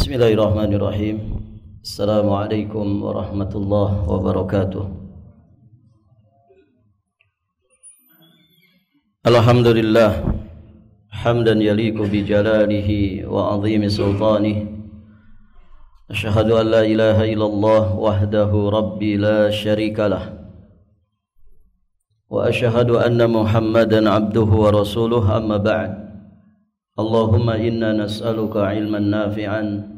Bismillahirrahmanirrahim. Assalamualaikum warahmatullahi wabarakatuh. Alhamdulillah hamdan yaliqu bi jalalihi wa 'azimi sultanihi. Asyhadu an la ilaha illallah wahdahu rabbi la syarikalah. Wa asyhadu anna Muhammadan 'abduhu wa rasuluhu, amma ba'd. Allahumma inna nas'aluka ilman nafi'an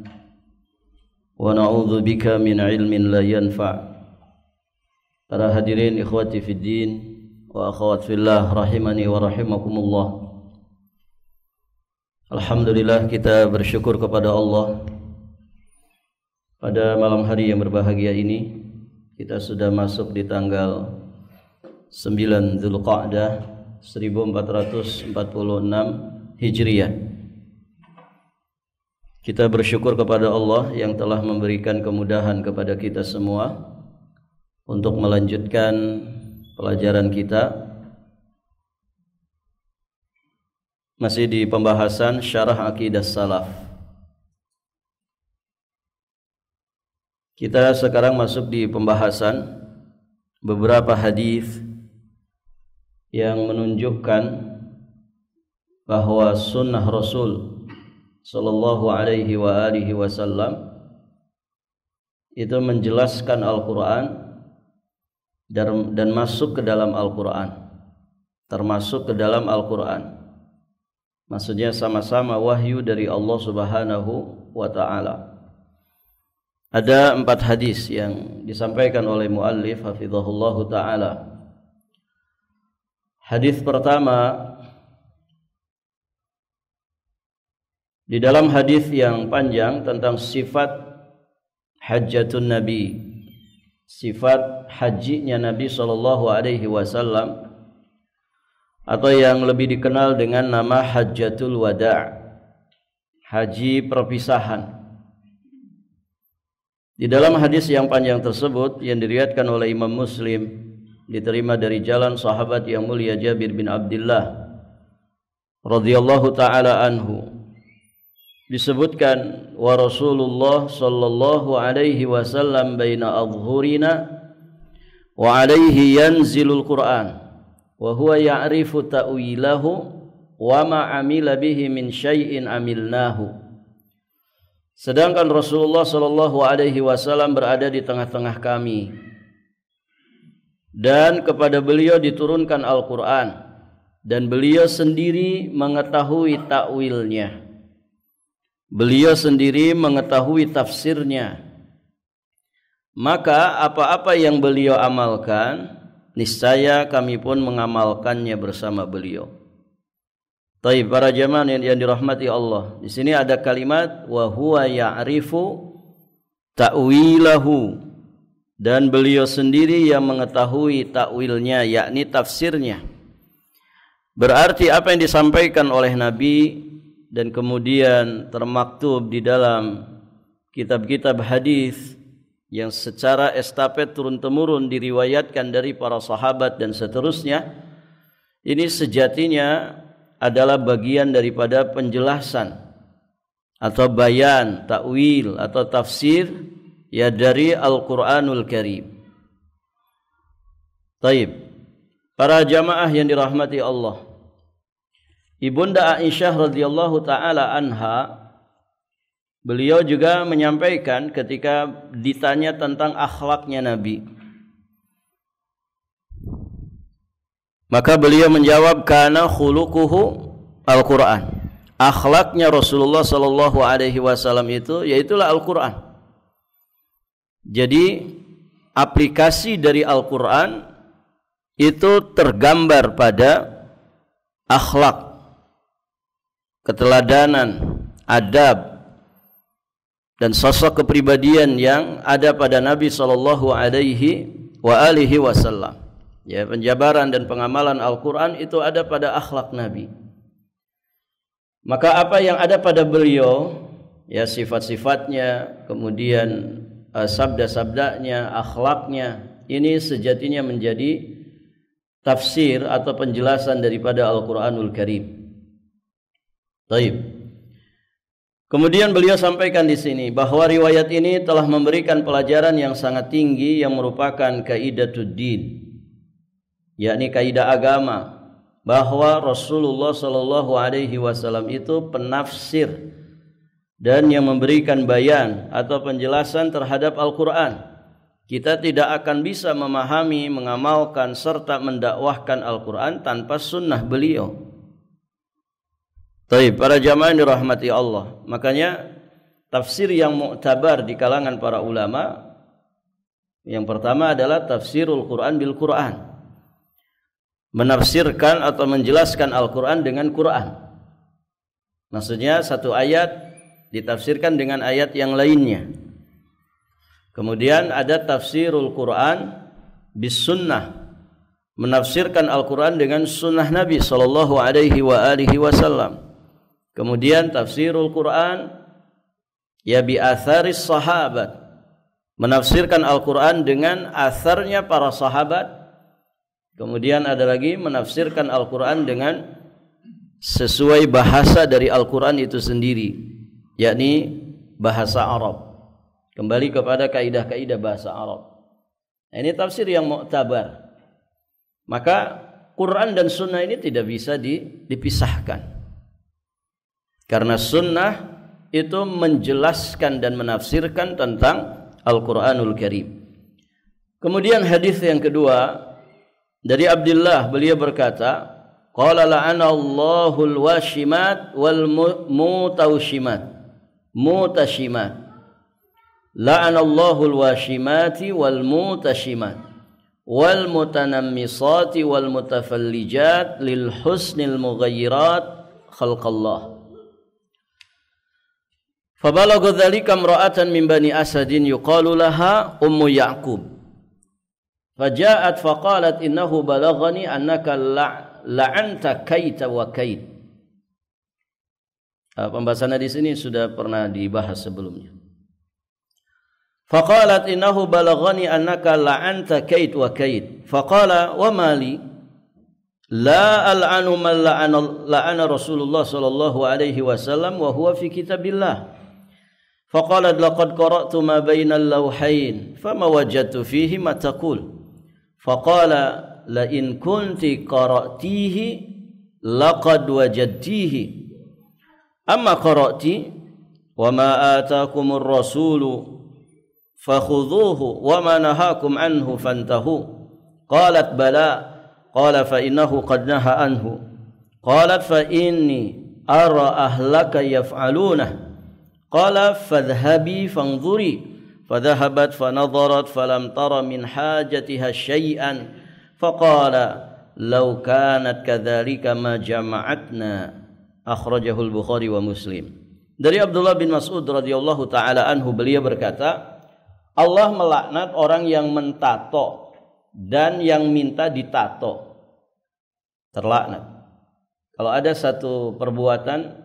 wa na'udzu bika min ilmin la yanfa'. Para hadirin ikhwati fid din wa akhwat fillah rahimani wa rahimakumullah. Alhamdulillah, kita bersyukur kepada Allah. Pada malam hari yang berbahagia ini kita sudah masuk di tanggal 9 Dzulqa'dah 1446 Hijriah. Kita bersyukur kepada Allah yang telah memberikan kemudahan kepada kita semua untuk melanjutkan pelajaran kita. Masih di pembahasan syarah akidah salaf. Kita sekarang masuk di pembahasan beberapa hadis yang menunjukkan bahwa sunnah Rasul sallallahu alaihi wa alihi wasallam itu menjelaskan Al-Quran dan masuk ke dalam Al-Quran, termasuk ke dalam Al-Quran. Maksudnya sama-sama wahyu dari Allah Subhanahu wa ta'ala. Ada 4 hadis yang disampaikan oleh muallif hafizahullahu ta'ala. Hadis pertama, di dalam hadis yang panjang tentang sifat hajjatun Nabi, sifat hajinya Nabi sallallahu alaihi wasallam, atau yang lebih dikenal dengan nama Hajjatul Wada', haji perpisahan. Di dalam hadis yang panjang tersebut yang diriwayatkan oleh Imam Muslim, diterima dari jalan sahabat yang mulia Jabir bin Abdullah radhiyallahu taala anhu, disebutkan wa Rasulullah sallallahu alaihi wasallam baina adhhurina wa alaihi yanzilul Qur'an wa huwa ya'rifu ta'wilahu wa ma amila bihi min syai'in amilnahu. Sedangkan Rasulullah sallallahu alaihi wasallam berada di tengah-tengah kami dan kepada beliau diturunkan Al-Qur'an dan beliau sendiri mengetahui takwilnya. Beliau sendiri mengetahui tafsirnya. Maka apa-apa yang beliau amalkan, niscaya kami pun mengamalkannya bersama beliau. Taib, para jamaah yang dirahmati Allah. Di sini ada kalimat wa huwa ya'rifu ta'wilahu, dan beliau sendiri yang mengetahui takwilnya, yakni tafsirnya. Berarti apa yang disampaikan oleh Nabi dan kemudian termaktub di dalam kitab-kitab hadis yang secara estafet turun-temurun diriwayatkan dari para sahabat dan seterusnya, ini sejatinya adalah bagian daripada penjelasan atau bayan, takwil atau tafsir ya dari Al-Qur'anul Karim. Taib, para jamaah yang dirahmati Allah, Ibunda Aisyah radhiyallahu taala anha, beliau juga menyampaikan ketika ditanya tentang akhlaknya Nabi, maka beliau menjawab kana khuluquhu Al-Qur'an. Akhlaknya Rasulullah sallallahu alaihi wasallam itu yaitulah Al-Qur'an. Jadi aplikasi dari Al-Qur'an itu tergambar pada akhlak, keteladanan, adab, dan sosok kepribadian yang ada pada Nabi sallallahu alaihi wasallam. Ya, penjabaran dan pengamalan Al-Qur'an itu ada pada akhlak Nabi. Maka apa yang ada pada beliau, ya sifat-sifatnya, kemudian sabda-sabdanya, akhlaknya, ini sejatinya menjadi tafsir atau penjelasan daripada Al-Qur'anul Karim. Baik. Kemudian beliau sampaikan di sini bahwa riwayat ini telah memberikan pelajaran yang sangat tinggi yang merupakan kaidatuddin, yakni kaidah agama, bahwa Rasulullah sallallahu alaihi wasallam itu penafsir dan yang memberikan bayan atau penjelasan terhadap Al-Qur'an. Kita tidak akan bisa memahami, mengamalkan serta mendakwahkan Al-Qur'an tanpa sunnah beliau. Baik, para jamaah yang dirahmati Allah. Makanya tafsir yang mu'tabar di kalangan para ulama yang pertama adalah tafsirul Quran bil Quran. Menafsirkan atau menjelaskan Al-Quran dengan Quran. Maksudnya satu ayat ditafsirkan dengan ayat yang lainnya. Kemudian ada tafsirul Quran bis sunnah. Menafsirkan Al-Quran dengan sunnah Nabi sallallahu alaihi wasallam. Kemudian tafsirul Quran ya bi atharis sahabat, menafsirkan Al-Quran dengan atharnya para sahabat. Kemudian ada lagi menafsirkan Al-Quran dengan sesuai bahasa dari Al-Quran itu sendiri, yakni bahasa Arab. Kembali kepada kaidah-kaidah bahasa Arab. Ini tafsir yang mu'tabar. Maka Quran dan sunnah ini tidak bisa dipisahkan. Karena sunnah itu menjelaskan dan menafsirkan tentang Al-Quranul Karim. Kemudian hadis yang kedua dari Abdullah, beliau berkata, qala la'anallahu al-washimat wal mutashimat. La'anallahu al-washimati wal mutashimat wal mutanammisati wal mutafallijat lil husnil mughayyirat khalqallah. Fabalagha dzalika imra'atan min bani Asadin yuqalu laha Ummu Ya'qub. Faja'at faqalat innahu balaghani annaka la'anta kaita wa kait. Pembahasannya di sini sudah pernah dibahas sebelumnya. Faqalat innahu balaghani annaka la'anta kait wa kait. Faqala wa mali la al'anu man la'ana Rasulullah sallallahu alaihi wasallam wa huwa fi kitabillah. فقالت لقد قرأت ما بين اللوحين فما وجدت فيه ما تقول فقال لئن كنت قرأتيه لقد وجدتيه أما قرأت وما آتاكم الرسول فخذوه وما نهاكم عنه فانتهوا قالت بلى قال فإنه قد نهى عنه قالت فإني أرى أهلك يفعلونه قال فاذهبي فانظري فذهبت فنظرت فلم تر من حاجتها شيئا فقال لو كانت كذلك ما جمعتنا أخرجه البخاري ومسلم. Dari Abdullah bin Mas'ud radhiyallahu taala anhu, beliau berkata, Allah melaknat orang yang mentato dan yang minta ditato. Terlaknat. Kalau ada satu perbuatan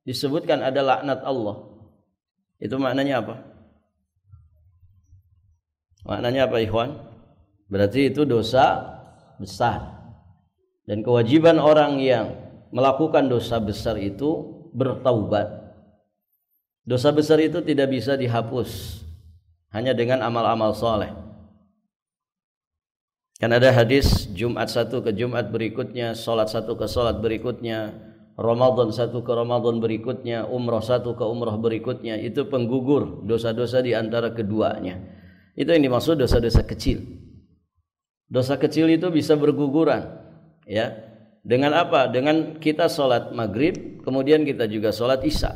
disebutkan ada laknat Allah, itu maknanya apa? Maknanya apa, ikhwan? Berarti itu dosa besar. Dan kewajiban orang yang melakukan dosa besar itu bertaubat. Dosa besar itu tidak bisa dihapus hanya dengan amal-amal soleh. Kan ada hadis Jumat satu ke Jumat berikutnya, salat satu ke salat berikutnya, Ramadan satu ke Ramadan berikutnya, umrah satu ke umrah berikutnya, itu penggugur dosa-dosa di antara keduanya. Itu yang dimaksud dosa-dosa kecil. Dosa kecil itu bisa berguguran, ya. Dengan apa? Dengan kita sholat maghrib, kemudian kita juga sholat isya.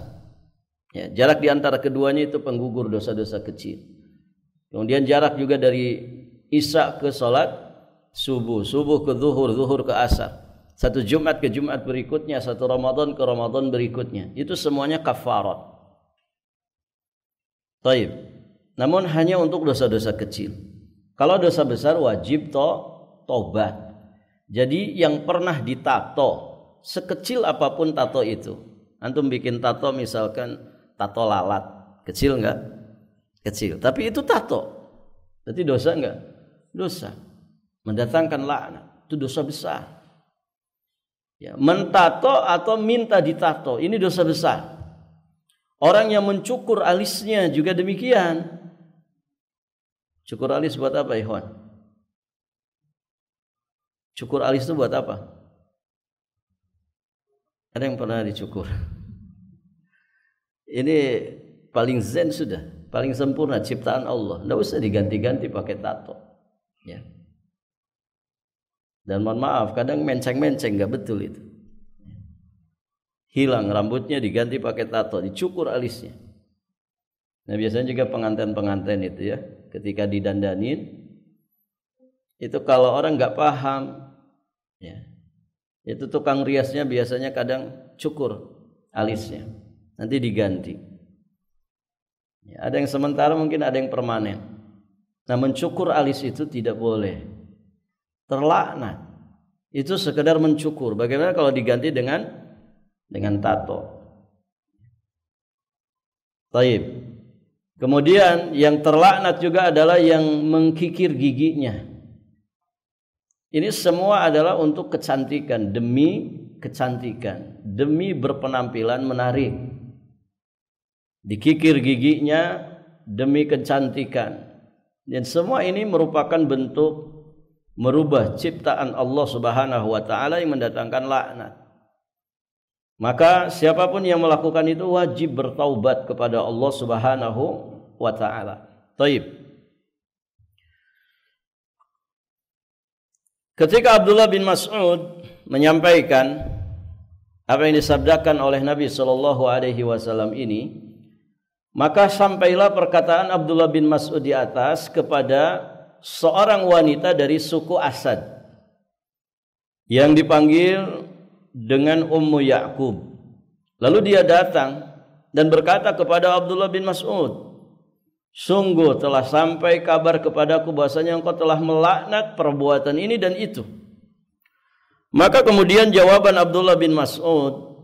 Ya, jarak di antara keduanya itu penggugur dosa-dosa kecil. Kemudian jarak juga dari isya ke sholat subuh, subuh ke zuhur, zuhur ke asar. Satu Jumat ke Jumat berikutnya, satu Ramadan ke Ramadan berikutnya. Itu semuanya kafarat. Taib. Namun hanya untuk dosa-dosa kecil. Kalau dosa besar wajib tobat. Jadi yang pernah ditato, sekecil apapun tato itu. Antum bikin tato misalkan tato lalat. Kecil enggak? Kecil. Tapi itu tato. Berarti dosa enggak? Dosa. Mendatangkan laknat. Itu dosa besar. Ya, mentato atau minta ditato, ini dosa besar. Orang yang mencukur alisnya juga demikian. Cukur alis buat apa, ikhwan? Cukur alis itu buat apa? Ada yang pernah dicukur? Ini paling zen sudah, paling sempurna ciptaan Allah. Tidak usah diganti-ganti pakai tato. Ya. Dan mohon maaf, kadang menceng-menceng, nggak betul itu. Hilang rambutnya diganti pakai tato, dicukur alisnya. Nah biasanya juga pengantin-pengantin itu ya, ketika didandanin, itu kalau orang nggak paham, ya, itu tukang riasnya biasanya kadang cukur alisnya, nanti diganti. Ya, ada yang sementara, mungkin ada yang permanen. Nah mencukur alis itu tidak boleh, terlaknat. Itu sekedar mencukur. Bagaimana kalau diganti dengan tato? Taib. Kemudian yang terlaknat juga adalah yang mengkikir giginya. Ini semua adalah untuk kecantikan, demi kecantikan, demi berpenampilan menarik. Dikikir giginya demi kecantikan. Dan semua ini merupakan bentuk merubah ciptaan Allah Subhanahu wa taala yang mendatangkan laknat. Maka siapapun yang melakukan itu wajib bertaubat kepada Allah Subhanahu wa taala. Taib. Ketika Abdullah bin Mas'ud menyampaikan apa yang disabdakan oleh Nabi sallallahu alaihi wasallam ini, maka sampailah perkataan Abdullah bin Mas'ud di atas kepada seorang wanita dari suku Asad yang dipanggil dengan Ummu Ya'qub. Lalu dia datang dan berkata kepada Abdullah bin Mas'ud, sungguh telah sampai kabar kepadaku bahwasanya engkau telah melaknat perbuatan ini dan itu. Maka kemudian jawaban Abdullah bin Mas'ud,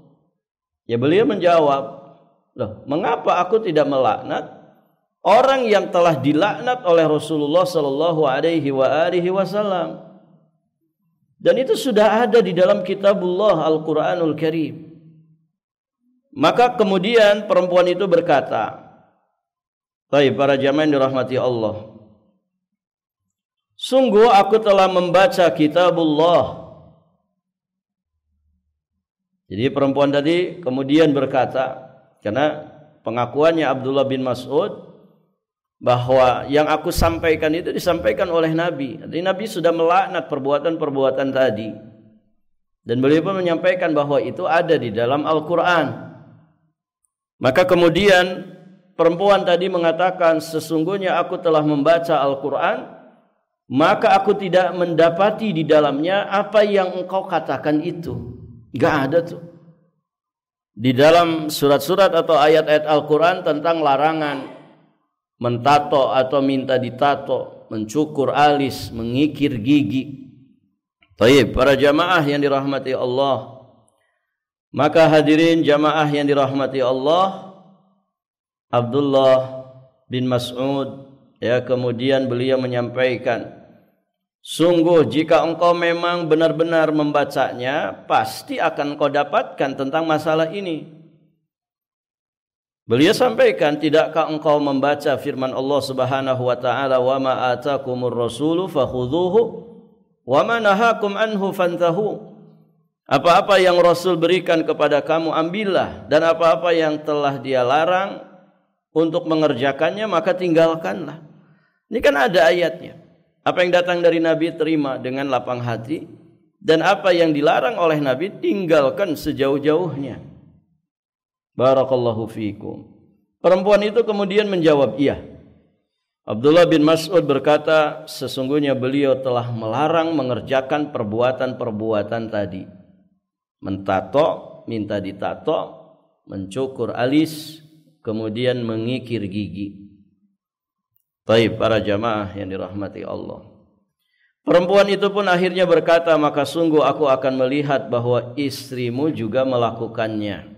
ya beliau menjawab, loh, mengapa aku tidak melaknat orang yang telah dilaknat oleh Rasulullah sallallahu alaihi wasallam? Dan itu sudah ada di dalam kitabullah Al-Quranul Karim. Maka kemudian perempuan itu berkata, baik para jamaah yang dirahmati Allah, sungguh aku telah membaca kitabullah. Jadi perempuan tadi kemudian berkata, karena pengakuannya Abdullah bin Mas'ud bahwa yang aku sampaikan itu disampaikan oleh Nabi. Jadi Nabi sudah melaknat perbuatan-perbuatan tadi. Dan beliau pun menyampaikan bahwa itu ada di dalam Al-Quran. Maka kemudian perempuan tadi mengatakan, sesungguhnya aku telah membaca Al-Quran, maka aku tidak mendapati di dalamnya apa yang engkau katakan itu. Gak ada tuh di dalam surat-surat atau ayat-ayat Al-Quran tentang larangan mentato atau minta ditato, mencukur alis, mengikir gigi. Baik, para jamaah yang dirahmati Allah. Maka hadirin jamaah yang dirahmati Allah, Abdullah bin Mas'ud ya kemudian beliau menyampaikan, sungguh jika engkau memang benar-benar membacanya, pasti akan kau dapatkan tentang masalah ini. Beliau sampaikan, tidakkah engkau membaca firman Allah Subhanahu wa taala, wa ma atakumur rasulu fakhudhuhu wa ma nahakum anhu fantahu. Apa-apa yang Rasul berikan kepada kamu ambillah, dan apa-apa yang telah dia larang untuk mengerjakannya maka tinggalkanlah. Ini kan ada ayatnya. Apa yang datang dari Nabi terima dengan lapang hati, dan apa yang dilarang oleh Nabi tinggalkan sejauh-jauhnya. Barakallahu fiikum. Perempuan itu kemudian menjawab, iya. Abdullah bin Mas'ud berkata, sesungguhnya beliau telah melarang mengerjakan perbuatan-perbuatan tadi. Mentato, minta ditato, mencukur alis, kemudian mengikir gigi. Baik para jamaah yang dirahmati Allah. Perempuan itu pun akhirnya berkata, maka sungguh aku akan melihat bahwa istrimu juga melakukannya.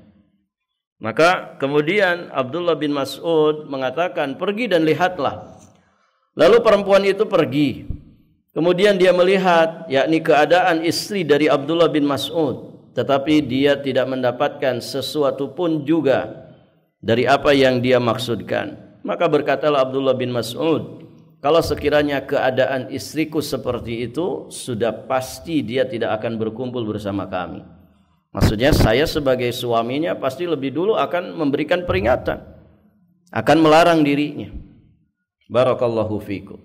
Maka kemudian Abdullah bin Mas'ud mengatakan, pergi dan lihatlah. Lalu perempuan itu pergi. Kemudian dia melihat, yakni keadaan istri dari Abdullah bin Mas'ud. Tetapi dia tidak mendapatkan sesuatu pun juga dari apa yang dia maksudkan. Maka berkatalah Abdullah bin Mas'ud, kalau sekiranya keadaan istriku seperti itu, sudah pasti dia tidak akan berkumpul bersama kami. Maksudnya saya sebagai suaminya pasti lebih dulu akan memberikan peringatan, akan melarang dirinya. Barakallahu fikum.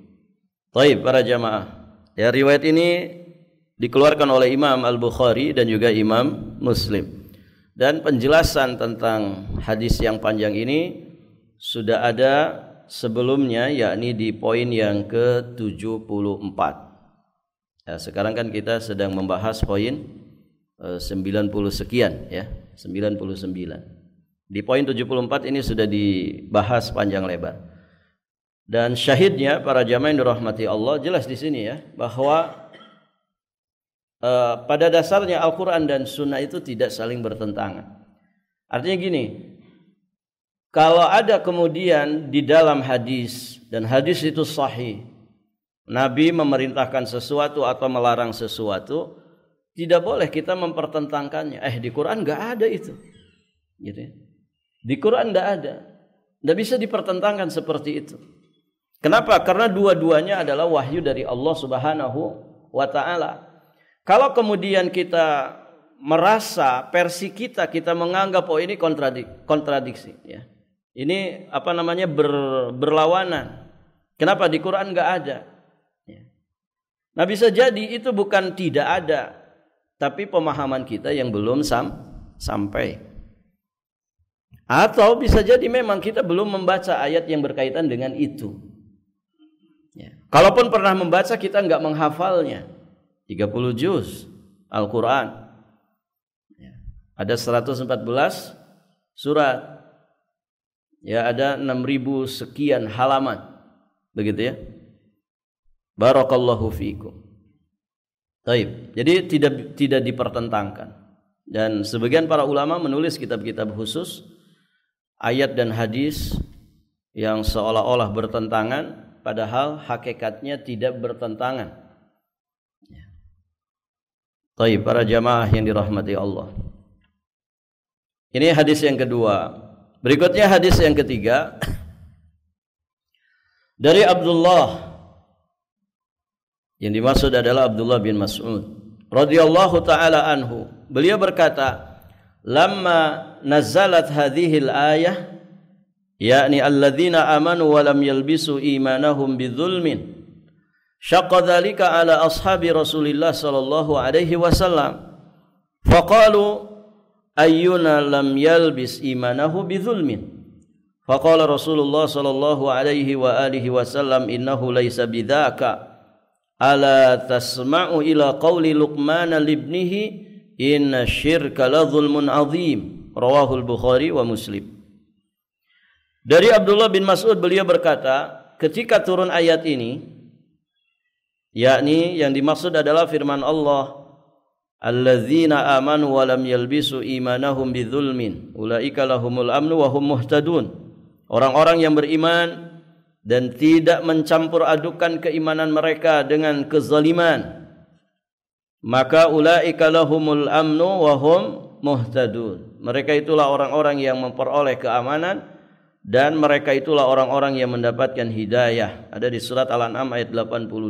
Baik para jamaah, ya, riwayat ini dikeluarkan oleh Imam Al-Bukhari dan juga Imam Muslim. Dan penjelasan tentang hadis yang panjang ini sudah ada sebelumnya, yakni di poin yang ke-74. Ya, sekarang kan kita sedang membahas poin 90 sekian, ya, 99. Di poin 74 ini sudah dibahas panjang lebar. Dan syahidnya para jamaah yang dirahmati Allah, jelas di sini ya, bahwa pada dasarnya Al-Quran dan Sunnah itu tidak saling bertentangan. Artinya gini, kalau ada kemudian di dalam hadis, dan hadis itu sahih, Nabi memerintahkan sesuatu atau melarang sesuatu, tidak boleh kita mempertentangkannya. Di Quran nggak ada itu, gitu ya. Di Quran nggak ada, nggak bisa dipertentangkan seperti itu. Kenapa? Karena dua-duanya adalah wahyu dari Allah Subhanahu wa Ta'ala. Kalau kemudian kita merasa versi kita menganggap ini kontradiksi, ya. Ini berlawanan. Kenapa di Quran nggak ada? Ya. Nah, bisa jadi itu bukan tidak ada, tapi pemahaman kita yang belum sampai. Atau bisa jadi memang kita belum membaca ayat yang berkaitan dengan itu. Ya. Kalaupun pernah membaca, kita nggak menghafalnya. 30 juz Al-Quran, ya. Ada 114 surat, ya, ada 6.000 sekian halaman, begitu ya. Barakallahu fiikum. Baik, jadi tidak dipertentangkan. Dan sebagian para ulama menulis kitab-kitab khusus ayat dan hadis yang seolah-olah bertentangan, padahal hakikatnya tidak bertentangan. Baik, para jamaah yang dirahmati Allah. Ini hadis yang kedua. Berikutnya hadis yang ketiga dari Abdullah, yang dimaksud adalah Abdullah bin Mas'ud radhiyallahu taala anhu. Beliau berkata, "Lamma nazalat hadhil ayah, yakni alladzina amanu wa lam yalbisu imanahum bidzulmin, syaqqa dzalika ala ashabi Rasulillah sallallahu alaihi wasallam. Faqalu ayyuna lam yalbis imanahu bidzulmin. Faqala Rasulullah sallallahu alaihi wa alihi wasallam innahu laisa bidzaka. Ala tasma'u ila qauli Luqman libnihi inna syirka la dzulmun adzim." Rawahul Bukhari wa Muslim. Dari Abdullah bin Mas'ud, beliau berkata, ketika turun ayat ini, yakni yang dimaksud adalah firman Allah, alladzina amanu wa lam yalbisu imanahum bidzulmin ulaika lahumul amnu wa hum muhtadun. Orang-orang yang beriman dan tidak mencampur adukan keimanan mereka dengan kezaliman, maka ulaika lahumul amnu wa hum muhtadun. Mereka itulah orang-orang yang memperoleh keamanan dan mereka itulah orang-orang yang mendapatkan hidayah. Ada di surat Al-An'am ayat 82.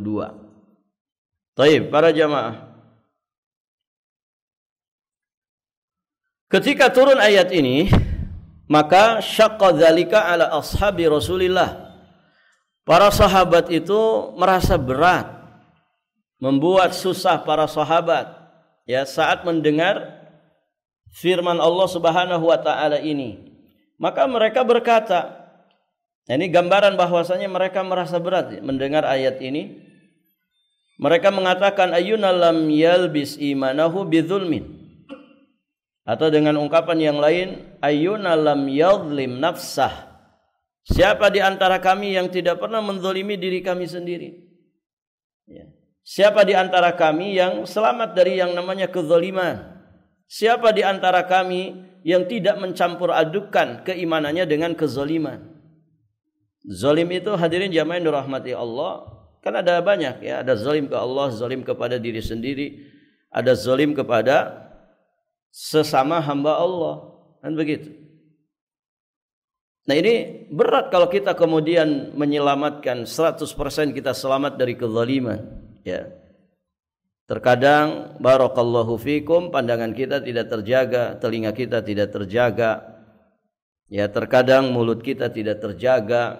Baik, para jamaah, ketika turun ayat ini, maka syaqqa dzalika ala ashabi Rasulillah. Para sahabat itu merasa berat, membuat susah para sahabat, ya, saat mendengar firman Allah Subhanahu wa taala ini. Maka mereka berkata, ini gambaran bahwasanya mereka merasa berat, ya, mendengar ayat ini. Mereka mengatakan ayyuna lam yalbis imanahu bidzulmin, atau dengan ungkapan yang lain, ayyuna lam yadhlim nafsah. Siapa di antara kami yang tidak pernah menzalimi diri kami sendiri? Ya. Siapa di antara kami yang selamat dari yang namanya kezaliman? Siapa di antara kami yang tidak mencampur adukan keimanannya dengan kezaliman? Zalim itu, hadirin jamaah yang dirahmati Allah, kan ada banyak, ya. Ada zalim ke Allah, zalim kepada diri sendiri, ada zalim kepada sesama hamba Allah, kan begitu. Nah ini berat kalau kita kemudian menyelamatkan 100% kita selamat dari kezaliman. Ya. Terkadang barakallahu fikum pandangan kita tidak terjaga, telinga kita tidak terjaga. Ya, terkadang mulut kita tidak terjaga.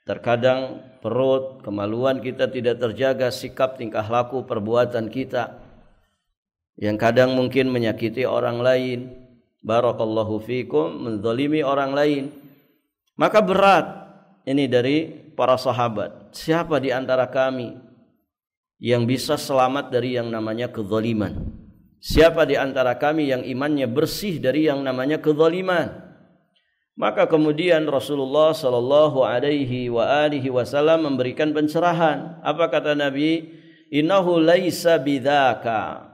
Terkadang perut, kemaluan kita tidak terjaga, sikap, tingkah laku, perbuatan kita yang kadang mungkin menyakiti orang lain. Barakallahu fikum, menzalimi orang lain. Maka berat ini dari para sahabat. Siapa di antara kami yang bisa selamat dari yang namanya kezaliman? Siapa di antara kami yang imannya bersih dari yang namanya kezaliman? Maka kemudian Rasulullah sallallahu alaihi wasallam memberikan pencerahan. Apa kata Nabi? Innahu laisa bidzaka.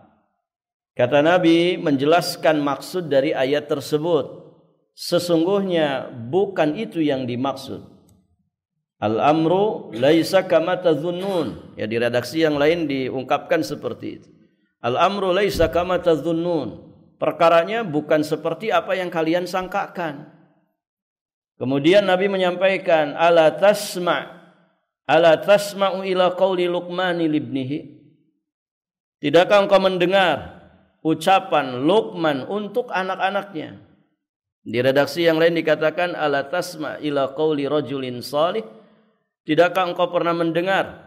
Kata Nabi menjelaskan maksud dari ayat tersebut. Sesungguhnya bukan itu yang dimaksud. Al-amru laisa kama tadhunnun. Ya, di redaksi yang lain diungkapkan seperti itu. Al-amru laisa kama tadhunnun. Perkaranya bukan seperti apa yang kalian sangkakan. Kemudian Nabi menyampaikan, ala tasma'u ila qauli Luqman libnihi. Tidakkah engkau mendengar ucapan Luqman untuk anak-anaknya? Di redaksi yang lain dikatakan ala tasma ila qauli rajulin salih. Tidakkah engkau pernah mendengar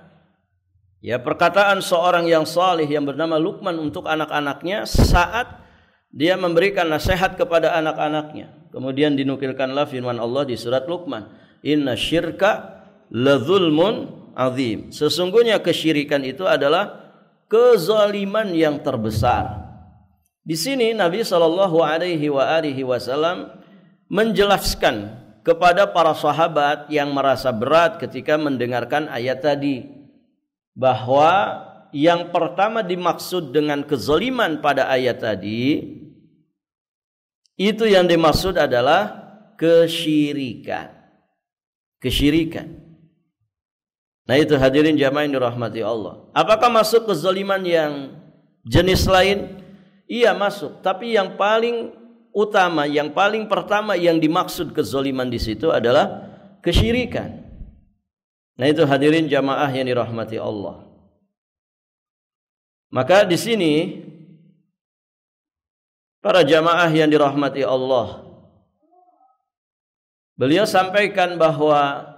ya perkataan seorang yang salih yang bernama Luqman untuk anak-anaknya saat dia memberikan nasihat kepada anak-anaknya. Kemudian dinukilkanlah firman Allah di surat Luqman, inna syirka ladzulmun azim. Sesungguhnya kesyirikan itu adalah kezaliman yang terbesar. Di sini Nabi sallallahu alaihi wasallam menjelaskan kepada para sahabat yang merasa berat ketika mendengarkan ayat tadi bahwa yang pertama dimaksud dengan kezaliman pada ayat tadi itu yang dimaksud adalah kesyirikan. Kesyirikan. Nah itu hadirin jamaah yang dirahmati Allah. Apakah masuk kezaliman yang jenis lain? Iya masuk, tapi yang paling utama, yang paling pertama yang dimaksud kezaliman di situ adalah kesyirikan. Nah itu hadirin jamaah yang dirahmati Allah. Maka di sini para jamaah yang dirahmati Allah, beliau sampaikan bahwa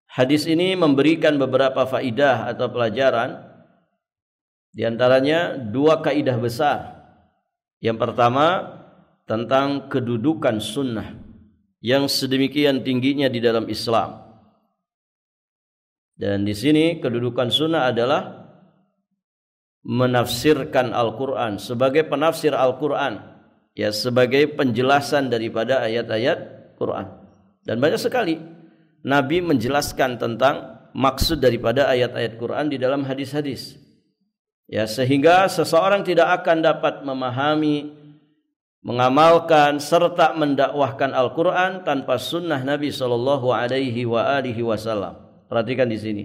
hadis ini memberikan beberapa faidah atau pelajaran. Di antaranya dua kaidah besar. Yang pertama tentang kedudukan sunnah yang sedemikian tingginya di dalam Islam. Dan di sini kedudukan sunnah adalah menafsirkan Al-Quran sebagai penafsir Al-Quran, ya sebagai penjelasan daripada ayat-ayat Quran. Dan banyak sekali Nabi menjelaskan tentang maksud daripada ayat-ayat Quran di dalam hadis-hadis. Ya, sehingga seseorang tidak akan dapat memahami, mengamalkan serta mendakwahkan Al-Quran tanpa sunnah Nabi sallallahu alaihi wasallam. Perhatikan di sini.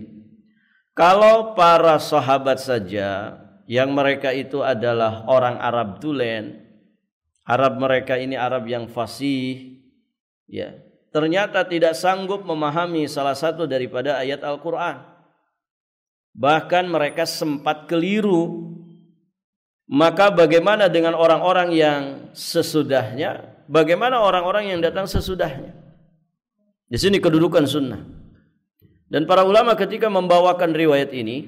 Kalau para sahabat saja yang mereka itu adalah orang Arab tulen, Arab mereka ini Arab yang fasih, ya, ternyata tidak sanggup memahami salah satu daripada ayat Al-Quran. Bahkan mereka sempat keliru. Maka bagaimana dengan orang-orang yang sesudahnya? Bagaimana orang-orang yang datang sesudahnya? Di sini kedudukan sunnah. Dan para ulama ketika membawakan riwayat ini,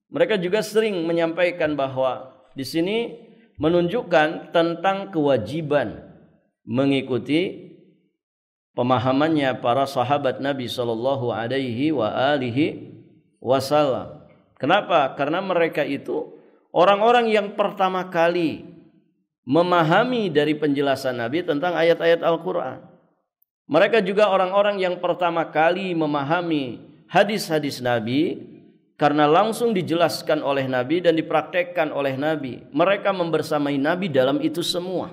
mereka juga sering menyampaikan bahwa di sini menunjukkan tentang kewajiban mengikuti pemahamannya para sahabat Nabi sallallahu alaihi wasallam. Kenapa? Karena mereka itu orang-orang yang pertama kali memahami dari penjelasan Nabi tentang ayat-ayat Al-Quran. Mereka juga orang-orang yang pertama kali memahami hadis-hadis Nabi karena langsung dijelaskan oleh Nabi dan dipraktekkan oleh Nabi. Mereka membersamai Nabi dalam itu semua.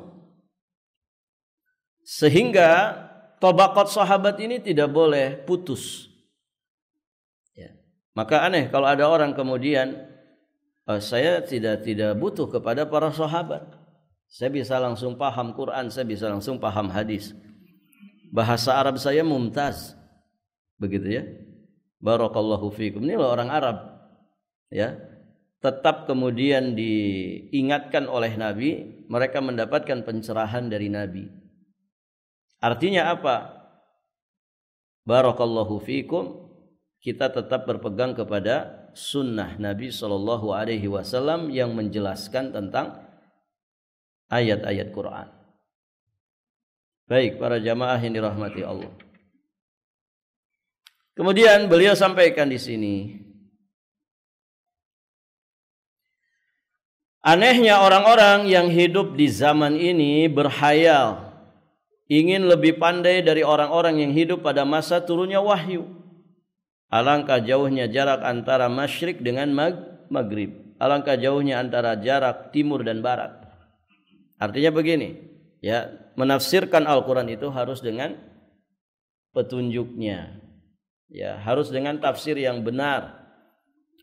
Sehingga tabaqat sahabat ini tidak boleh putus. Maka aneh kalau ada orang kemudian saya tidak butuh kepada para sahabat. Saya bisa langsung paham Quran, saya bisa langsung paham hadis. bahasa Arab saya mumtaz. Begitu ya. Barakallahu fikum. Ini loh orang Arab. Ya. Tetap kemudian diingatkan oleh Nabi, mereka mendapatkan pencerahan dari Nabi. Artinya apa? Barakallahu fikum, kita tetap berpegang kepada sunnah Nabi sallallahu alaihi wasallam yang menjelaskan tentang ayat-ayat Quran. Baik, para jamaah yang dirahmati Allah. Kemudian beliau sampaikan di sini, anehnya orang-orang yang hidup di zaman ini berhayal ingin lebih pandai dari orang-orang yang hidup pada masa turunnya wahyu. Alangkah jauhnya jarak antara masyrik dengan maghrib. Alangkah jauhnya antara jarak timur dan barat. Artinya begini, ya, menafsirkan Al-Quran itu harus dengan petunjuknya. Ya, harus dengan tafsir yang benar.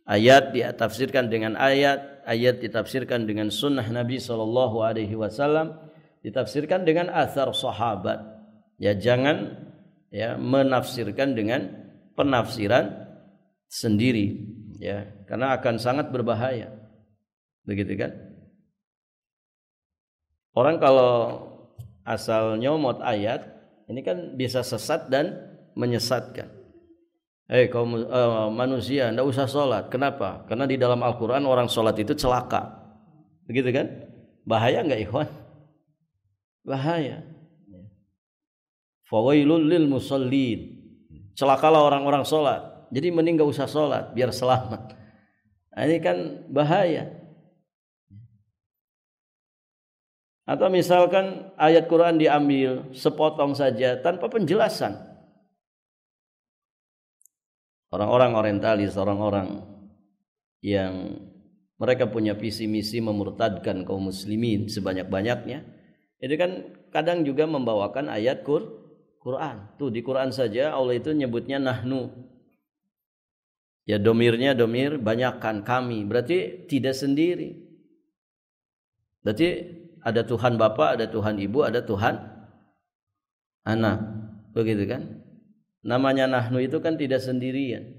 Ayat ditafsirkan dengan ayat, ayat ditafsirkan dengan sunnah Nabi sallallahu alaihi wasallam, ditafsirkan dengan athar sahabat. Ya, jangan ya menafsirkan dengan penafsiran sendiri, ya, karena akan sangat berbahaya. Begitu kan? Orang kalau asal nyomot ayat, ini kan bisa sesat dan menyesatkan. Kaum manusia, tidak usah sholat. Kenapa? Karena di dalam Al-Quran orang sholat itu celaka. Begitu kan? Bahaya enggak ikhwan? Bahaya. Fawailul lil musallin. Celakalah orang-orang sholat. Jadi mending enggak usah sholat biar selamat. Nah, ini kan bahaya. Atau misalkan ayat Quran diambil sepotong saja tanpa penjelasan. Orang-orang orientalis, orang-orang yang mereka punya visi misi memurtadkan kaum muslimin sebanyak-banyaknya, itu kan kadang juga membawakan ayat Quran. Tuh di Quran saja Allah itu nyebutnya nahnu. Ya, domirnya domir banyakkan kami, berarti tidak sendiri. Berarti ada Tuhan Bapa, ada Tuhan Ibu, ada Tuhan Anak. Begitu kan? Namanya nahnu itu kan tidak sendirian.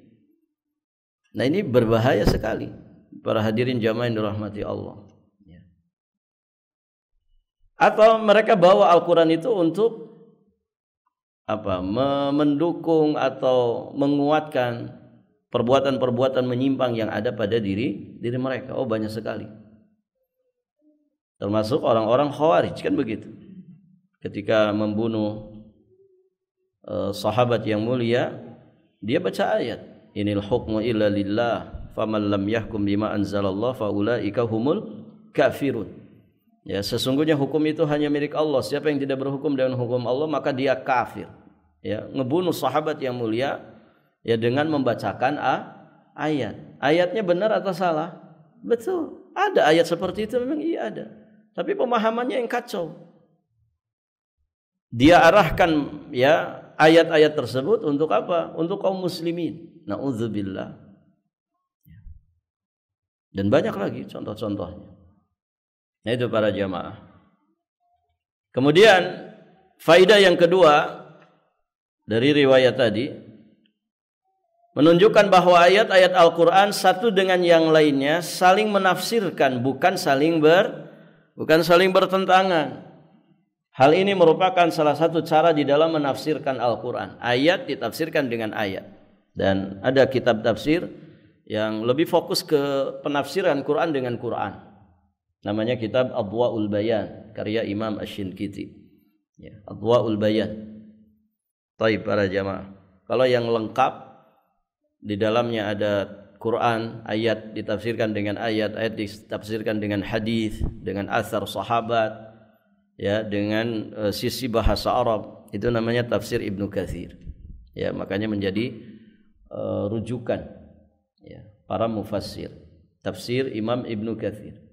Nah, ini berbahaya sekali. Para hadirin jamaah yang dirahmati Allah. Ya. Atau mereka bawa Al-Quran itu untuk apa? Mendukung atau menguatkan perbuatan-perbuatan menyimpang yang ada pada diri mereka. Oh, banyak sekali. Termasuk orang-orang Khawarij kan begitu. Ketika membunuh sahabat yang mulia, dia baca ayat, inil hukmu illa lillah faman lam yahkum bima anzalallah faulaika humul kafirun. Ya, sesungguhnya hukum itu hanya milik Allah. Siapa yang tidak berhukum dengan hukum Allah maka dia kafir. Ya, ngebunuh sahabat yang mulia ya dengan membacakan ayat. Ayatnya benar atau salah? Betul. Ada ayat seperti itu, memang iya ada. Tapi pemahamannya yang kacau. Dia arahkan ya ayat-ayat tersebut untuk apa? Untuk kaum muslimin. Na'udzubillah. Dan banyak lagi contoh-contohnya. Nah, itu para jamaah. Kemudian faidah yang kedua dari riwayat tadi menunjukkan bahwa ayat-ayat Al-Quran satu dengan yang lainnya saling menafsirkan, bukan saling bertentangan. Hal ini merupakan salah satu cara di dalam menafsirkan Al-Quran. Ayat ditafsirkan dengan ayat. Dan ada kitab tafsir yang lebih fokus ke penafsiran Quran dengan Quran. Namanya kitab Adwa'ul Bayan, karya Imam Asy-Shinqiti. Ya, Adwa'ul Bayan. Taib para jamaah. Kalau yang lengkap, di dalamnya ada Quran, ayat ditafsirkan dengan ayat, ayat ditafsirkan dengan hadis, dengan athar sahabat, ya, dengan sisi bahasa Arab. Itu namanya tafsir Ibnu Katsir. Ya, makanya menjadi rujukan ya para mufassir. Tafsir Imam Ibnu Katsir.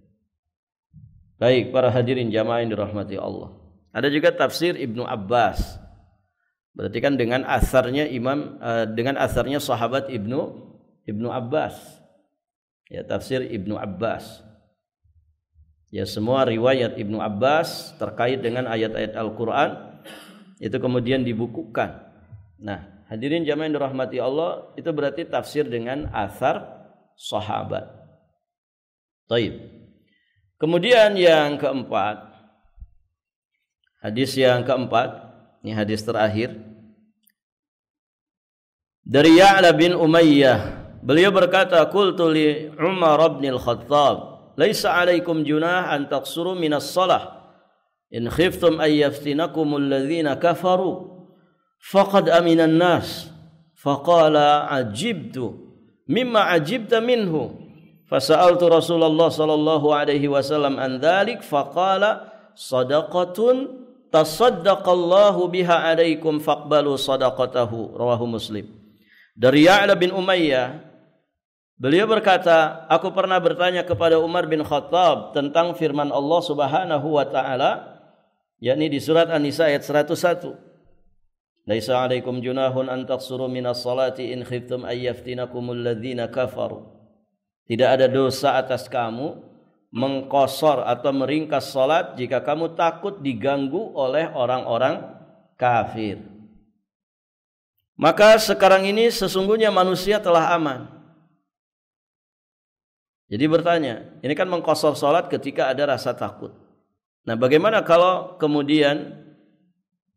Baik, para hadirin jamaah yang dirahmati Allah. Ada juga tafsir Ibnu Abbas. Berarti kan dengan asarnya dengan asarnya sahabat Ibnu Abbas. Ya, tafsir Ibnu Abbas. Ya, semua riwayat Ibnu Abbas terkait dengan ayat-ayat Al-Quran itu kemudian dibukukan. Nah, hadirin jamaah yang dirahmati Allah, itu berarti tafsir dengan athar sahabat. Taib. Kemudian yang keempat, hadis yang keempat, ini hadis terakhir dari Ya'la bin Umayyah. Beliau berkata, qultu li Umar bin al-Khattab, laisa 'alaikum junah an taqsuru minas shalah in khiftum ay yaftinakumul ladzina kafaru faqad aminan nas. Faqala ajibtu mimma ajibta minhu. Fasa'altu Rasulullah sallallahu alaihi wasallam an dzalik faqala sadaqatun tasaddaqallahu biha alaikum faqbalu sadaqatahu. Rawahu Muslim. Dari Ya'la bin Umayyah, beliau berkata, aku pernah bertanya kepada Umar bin Khattab tentang firman Allah Subhanahu wa taala, yakni di surat An-Nisa ayat 101. Laisa 'alaikum junahun an taqsuru minas salati in khiftum ay yaftinakumul ladzina kafaru. Tidak ada dosa atas kamu mengqasar atau meringkas salat jika kamu takut diganggu oleh orang-orang kafir. Maka sekarang ini sesungguhnya manusia telah aman. Jadi bertanya, ini kan mengqasar salat ketika ada rasa takut. Nah, bagaimana kalau kemudian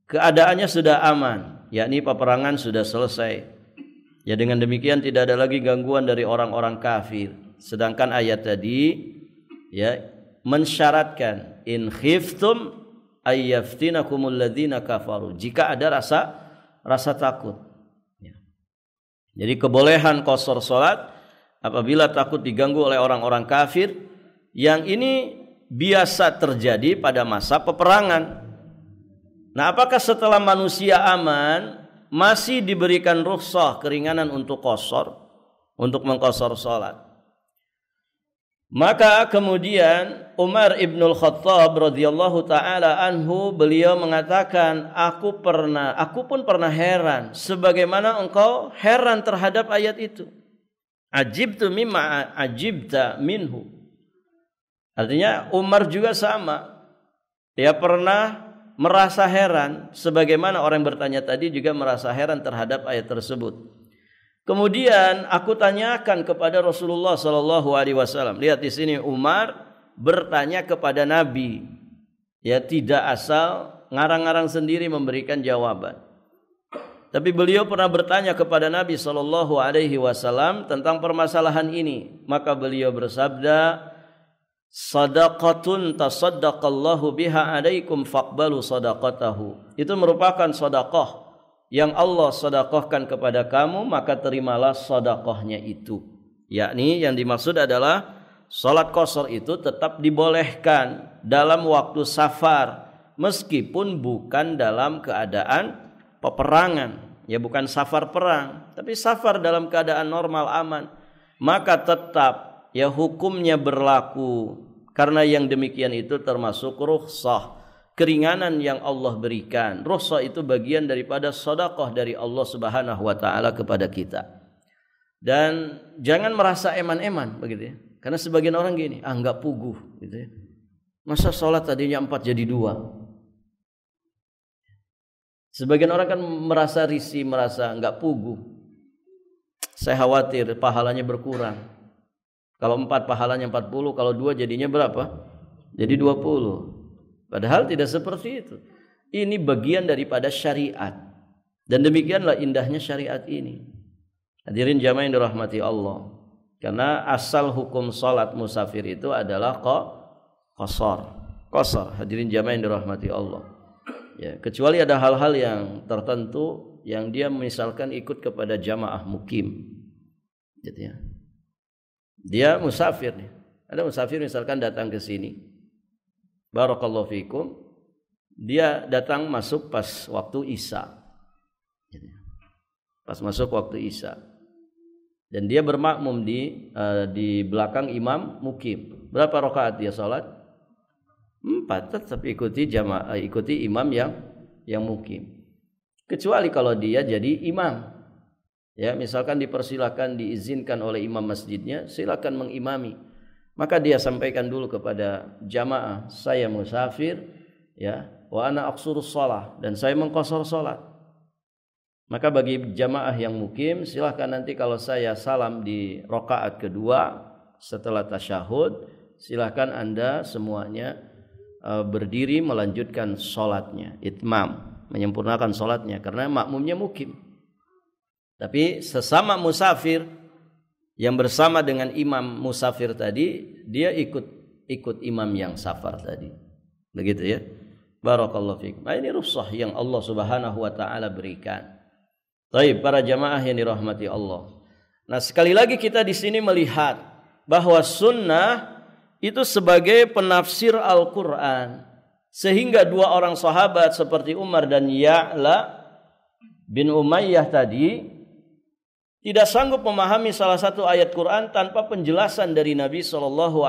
keadaannya sudah aman, yakni peperangan sudah selesai? Ya, dengan demikian tidak ada lagi gangguan dari orang-orang kafir. Sedangkan ayat tadi ya mensyaratkan in khiftum ayyaftinakumul ladzina kafaru, jika ada rasa takut. Ya. Jadi kebolehan qasar salat apabila takut diganggu oleh orang-orang kafir, yang ini biasa terjadi pada masa peperangan. Nah, apakah setelah manusia aman masih diberikan rukhsah, keringanan untuk qasar, untuk mengqasar salat? Maka kemudian Umar ibnul Khattab radhiyallahu taala anhu, beliau mengatakan, aku pun pernah heran sebagaimana engkau heran terhadap ayat itu. Ajibtu mimma ajibta minhu. Artinya Umar juga sama. Dia pernah merasa heran sebagaimana orang yang bertanya tadi juga merasa heran terhadap ayat tersebut. Kemudian aku tanyakan kepada Rasulullah sallallahu alaihi wasallam. Lihat di sini Umar bertanya kepada Nabi. Ya, tidak asal ngarang-ngarang sendiri memberikan jawaban. Tapi beliau pernah bertanya kepada Nabi sallallahu alaihi wasallam tentang permasalahan ini. Maka beliau bersabda, sadaqatun tasaddaqallahu biha alaikum faqbalu sadaqatahu. Itu merupakan sedekah yang Allah sedekahkan kepada kamu, maka terimalah sedekahnya itu. Yakni yang dimaksud adalah salat qasar itu tetap dibolehkan dalam waktu safar meskipun bukan dalam keadaan peperangan. Ya, bukan safar perang, tapi safar dalam keadaan normal aman. Maka tetap ya hukumnya berlaku, karena yang demikian itu termasuk rukhsah, keringanan yang Allah berikan. Rukhsah itu bagian daripada sedekah dari Allah Subhanahu wa taala kepada kita. Dan jangan merasa eman-eman begitu ya. Karena sebagian orang gini, enggak puguh gitu ya. Masa salat tadinya 4 jadi 2. Sebagian orang kan merasa risih, merasa enggak puguh. Saya khawatir pahalanya berkurang. Kalau 4 pahalanya 40, kalau 2 jadinya berapa? Jadi 20. Padahal tidak seperti itu. Ini bagian daripada syariat. Dan demikianlah indahnya syariat ini. Hadirin jamaah yang dirahmati Allah. Karena asal hukum salat musafir itu adalah qasar. Qasar, hadirin jamaah yang dirahmati Allah. Ya, kecuali ada hal-hal yang tertentu yang dia misalkan ikut kepada jamaah mukim. Gitu ya. Dia musafir nih. Ada musafir misalkan datang ke sini. Barakallahu fikum. Dia datang masuk pas waktu Isya. Gitu ya. Pas masuk waktu Isya. Dan dia bermakmum di belakang imam mukim. Berapa rakaat dia salat? 4, tetap ikuti jamaah, ikuti imam yang mukim. Kecuali kalau dia jadi imam. Ya, misalkan dipersilakan, diizinkan oleh imam masjidnya, silakan mengimami. Maka dia sampaikan dulu kepada jamaah, saya musafir, ya, wa ana aqsurus shalah, dan saya mengqasar salat. Maka bagi jamaah yang mukim, silahkan nanti kalau saya salam di rakaat kedua setelah tasyahud, silahkan Anda semuanya berdiri melanjutkan salatnya, itmam, menyempurnakan salatnya, karena makmumnya mukim. Tapi sesama musafir yang bersama dengan imam musafir tadi, dia ikut imam yang safar tadi. Begitu ya. Barakallahu fikum. Nah, ini rukhsah yang Allah Subhanahu wa taala berikan. Baik, para jamaah yang dirahmati Allah. Nah, sekali lagi kita di sini melihat bahwa sunnah itu sebagai penafsir Al-Quran. Sehingga dua orang sahabat seperti Umar dan Ya'la bin Umayyah tadi tidak sanggup memahami salah satu ayat Quran tanpa penjelasan dari Nabi SAW.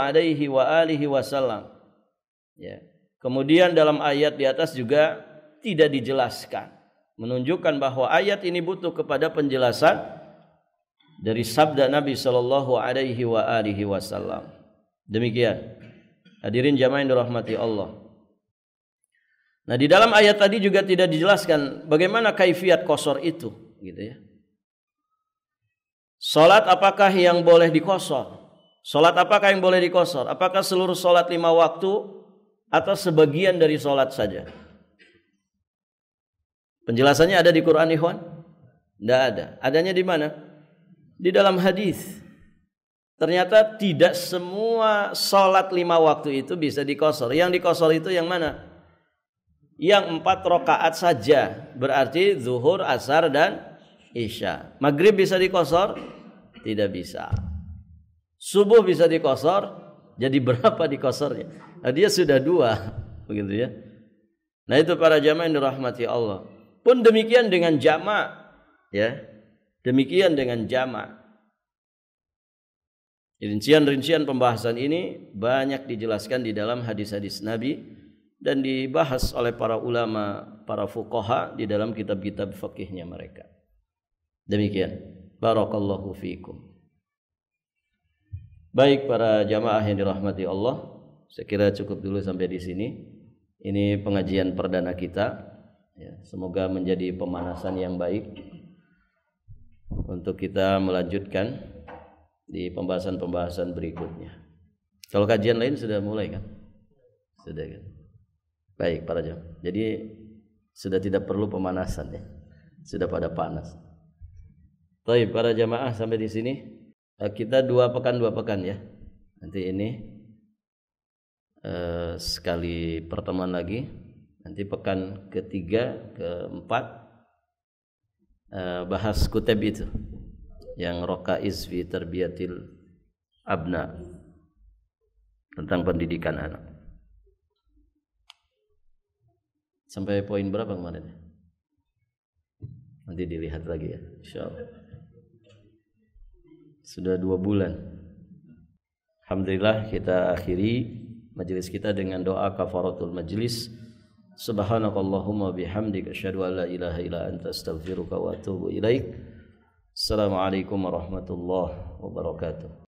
Ya. Kemudian dalam ayat di atas juga tidak dijelaskan, menunjukkan bahwa ayat ini butuh kepada penjelasan dari sabda Nabi SAW. Demikian, hadirin jamaah yang dirahmati Allah. Nah, di dalam ayat tadi juga tidak dijelaskan bagaimana kaifiat qasar itu, gitu ya. Salat apakah yang boleh diqasar? Salat apakah yang boleh diqasar? Apakah seluruh salat 5 waktu atau sebagian dari salat saja? Penjelasannya ada di Quran, ikhwan? Tidak ada. Adanya di mana? Di dalam hadis. Ternyata tidak semua salat 5 waktu itu bisa diqasar. Yang diqasar itu yang mana? Yang 4 rakaat saja. Berarti zuhur, asar, dan isya. Maghrib bisa diqasar? Tidak bisa. Subuh bisa diqasar? Jadi berapa diqasarnya? Nah, dia sudah 2. Begitu ya. Nah, itu para jamaah yang dirahmati Allah. Pun demikian dengan jamak, ya. Demikian dengan jamak. Rincian-rincian pembahasan ini banyak dijelaskan di dalam hadis-hadis Nabi dan dibahas oleh para ulama, para fuqaha di dalam kitab-kitab fikihnya mereka. Demikian. Barakallahu fiikum. Baik para jamaah yang dirahmati Allah, saya kira cukup dulu sampai di sini. Ini pengajian perdana kita. Ya, semoga menjadi pemanasan yang baik untuk kita melanjutkan di pembahasan-pembahasan berikutnya. Kalau kajian lain sudah mulai kan? Sudah kan? Baik para jamaah. Jadi sudah tidak perlu pemanasan ya. Sudah pada panas. Baik para jamaah, sampai di sini kita 2 pekan ya. Nanti ini sekali pertemuan lagi. Nanti pekan ketiga, keempat bahas kutab itu yang Raqaiz fi Tarbiyatil Abna, tentang pendidikan anak. Sampai poin berapa kemarin? Nanti dilihat lagi ya, insyaallah. Sudah 2 bulan. Alhamdulillah, kita akhiri majelis kita dengan doa kafaratul majlis. Subhanakallahumma bihamdika asyhadu an la ilaha illa anta astaghfiruka wa atubu ilaik. Assalamualaikum warahmatullahi wabarakatuh.